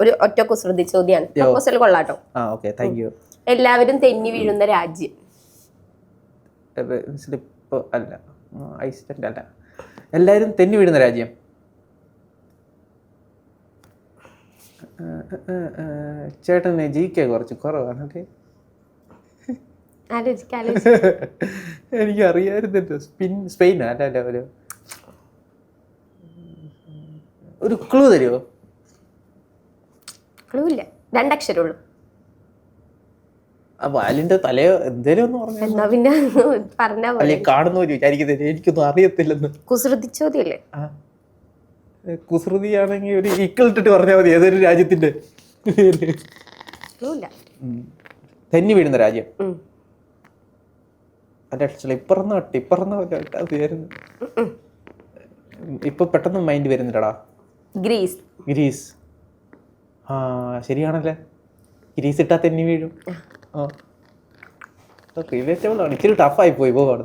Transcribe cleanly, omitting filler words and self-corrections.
ഒരു ഒറ്റ കുസൃതി ചോദ്യമാണ്. പ്രപ്പോസൽ കൊള്ളാട്ടോ. എല്ലാവരും തെന്നി വീഴുന്ന രാജ്യം. അല്ല, ഐസ്ലൻഡ് അല്ല. എല്ലാവരും തെന്നി വീഴുന്ന രാജ്യം. ചേട്ടന് ജീവിക്കാൻ കുറച്ച് കുറവാണ്. എനിക്ക് അറിയാമായിരുന്നല്ലോ. സ്പെയിൻ അല്ല. ഒരു ക്ലൂ തരുമോ? ക്ലൂ ഇല്ല, 2 അക്ഷരമുള്ളൂ. വാലിന്റെ തലയോ എന്തേലും ഒന്ന് പറഞ്ഞു. പിന്നെ പറഞ്ഞാ കാണുന്ന വിചാരിക്കുന്നില്ല, എനിക്കൊന്നും അറിയത്തില്ലെന്ന്. കുസൃതി ചോദ്യല്ലേ? കുസൃതിയാണെങ്കിൽ ഒരു ഈക്വൽ ഇട്ടിട്ട് പറഞ്ഞാൽ മതി. ഏതൊരു രാജ്യത്തിന്റെ തെന്നി വീഴുന്ന രാജ്യം. അല്ല, ടിപ്പറന്ന് ഇപ്പൊ പെട്ടെന്ന് മൈൻഡ് വരുന്നില്ലടാ. ഗ്രീസ്. ആ ശരിയാണല്ലേ, ഗ്രീസ് ഇട്ടാ തെന്നി വീഴും. റിലേറ്റബിൾ ആണ്. ഇച്ചിരി ടഫായി പോയി പോവാണ്.